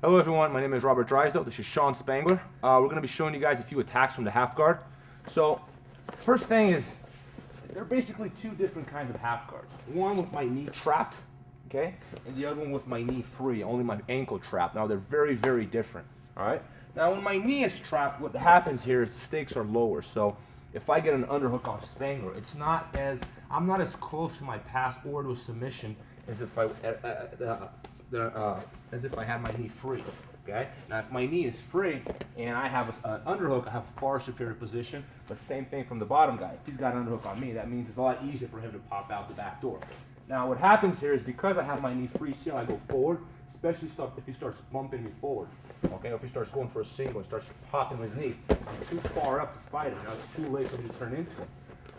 Hello everyone, my name is Robert Drysdale. This is Sean Spangler. We're going to be showing you guys a few attacks from the half guard. So, first thing is, there are basically two different kinds of half guards. One with my knee trapped, okay, and the other one with my knee free, only my ankle trapped. Now they're very, very different, all right? Now when my knee is trapped, what happens here is the stakes are lower. So if I get an underhook on Spangler, I'm not as close to my pass or to a submission as if I had my knee free. Okay. Now, if my knee is free and I have an underhook, I have a far superior position. But same thing from the bottom guy. If he's got an underhook on me, that means it's a lot easier for him to pop out the back door. Now, what happens here is because I have my knee free, see how I go forward, especially if he starts bumping me forward. Okay, if he starts going for a single and starts popping his knees, I'm too far up to fight him. Now it's too late for me to turn into him.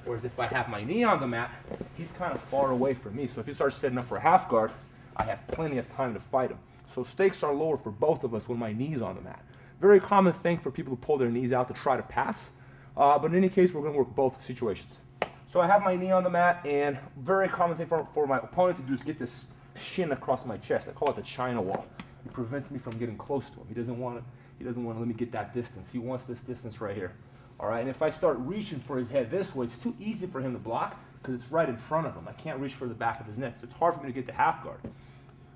Whereas if I have my knee on the mat, he's kind of far away from me. So if he starts setting up for a half guard, I have plenty of time to fight him. So stakes are lower for both of us when my knee's on the mat. Very common thing for people to pull their knees out to try to pass. But in any case, we're going to work both situations. So I have my knee on the mat, and very common thing for my opponent to do is get this shin across my chest. I call it the China wall. It prevents me from getting close to him. He doesn't want to let me get that distance. He wants this distance right here. All right, and if I start reaching for his head this way, it's too easy for him to block because it's right in front of him. I can't reach for the back of his neck, so it's hard for me to get to half guard.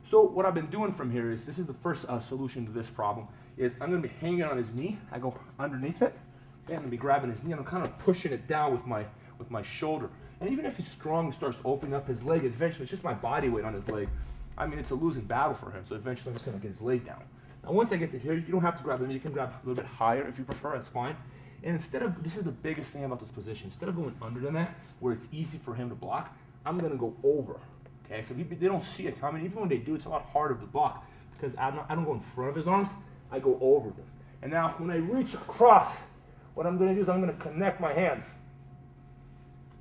So what I've been doing from here is, this is the first solution to this problem, is I'm going to be hanging on his knee. I go underneath it, and I'm going to be grabbing his knee, and I'm kind of pushing it down with my shoulder. And even if he's strong and starts opening up his leg, eventually, it's just my body weight on his leg. I mean, it's a losing battle for him, so eventually I'm just going to get his leg down. Now once I get to here, you don't have to grab him. You can grab a little bit higher if you prefer, that's fine. And this is the biggest thing about this position, instead of going under the mat, where it's easy for him to block, I'm going to go over. Okay, so they don't see it coming. Even when they do, it's a lot harder to block because I don't go in front of his arms, I go over them. And now when I reach across, what I'm going to do is I'm going to connect my hands.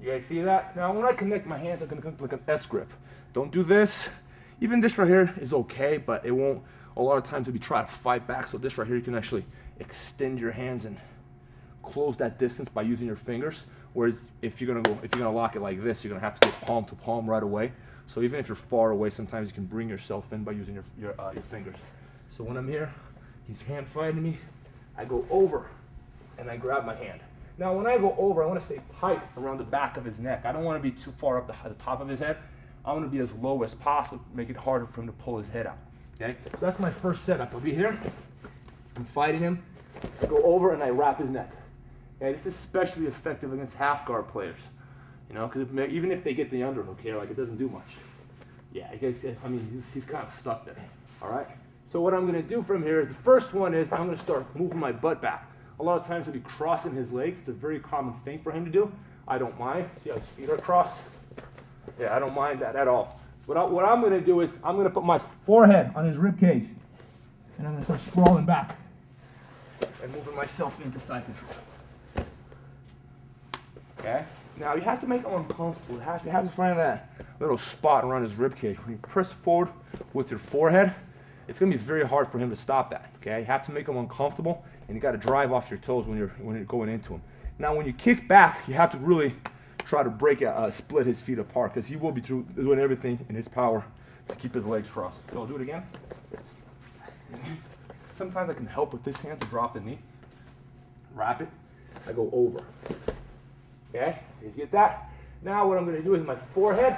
You guys see that? Now when I connect my hands, I'm going to come like an S grip. Don't do this. Even this right here is okay, but it won't. A lot of times if you try to fight back, so this right here, you can actually extend your hands and close that distance by using your fingers. Whereas if you're gonna lock it like this, you're gonna have to get palm to palm right away. So even if you're far away, sometimes you can bring yourself in by using your fingers. So when I'm here, he's hand fighting me, I go over and I grab my hand. Now when I go over, I want to stay tight around the back of his neck. I don't want to be too far up the top of his head. I want to be as low as possible, make it harder for him to pull his head out. Okay, so that's my first setup. I'll be here, I'm fighting him, I go over and I wrap his neck. Okay, this is especially effective against half guard players, you know, because even if they get the underhook here, like, it doesn't do much. Yeah, I mean, he's kind of stuck there. All right. So what I'm going to do from here is, the first one is I'm going to start moving my butt back. A lot of times he'll be crossing his legs. It's a very common thing for him to do. I don't mind. See how his feet are crossed? Yeah, I don't mind that at all. What I'm going to do is I'm going to put my forehead on his rib cage, and I'm going to start sprawling back and moving myself into side control. Okay. Now you have to make him uncomfortable. You have to find that little spot around his rib cage. When you press forward with your forehead, it's going to be very hard for him to stop that. Okay. You have to make him uncomfortable, and you got to drive off your toes when you're going into him. Now when you kick back, you have to really try to split his feet apart, because he will be doing everything in his power to keep his legs crossed. So I'll do it again. Sometimes I can help with this hand to drop the knee. Wrap it. I go over. Okay, you guys get that? Now what I'm going to do is my forehead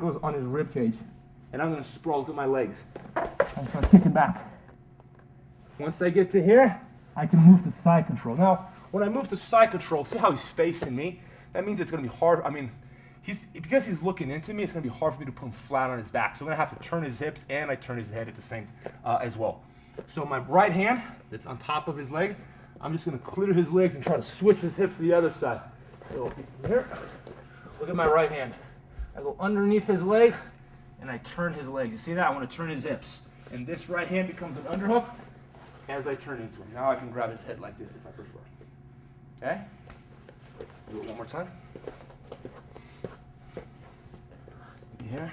goes on his rib cage, and I'm going to sprawl. Look at my legs. I'm start kicking back. Once I get to here, I can move to side control. Now, when I move to side control, see how he's facing me? That means it's going to be hard. I mean, because he's looking into me, it's going to be hard for me to put him flat on his back. So I'm going to have to turn his hips, and I turn his head at the same as well. So my right hand that's on top of his leg, I'm just going to clear his legs and try to switch his hip to the other side. So here, look at my right hand. I go underneath his leg, and I turn his legs. You see that? I want to turn his hips. And this right hand becomes an underhook as I turn into him. Now I can grab his head like this if I prefer. Okay? Do it one more time. Here.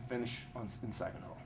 Finish in side control.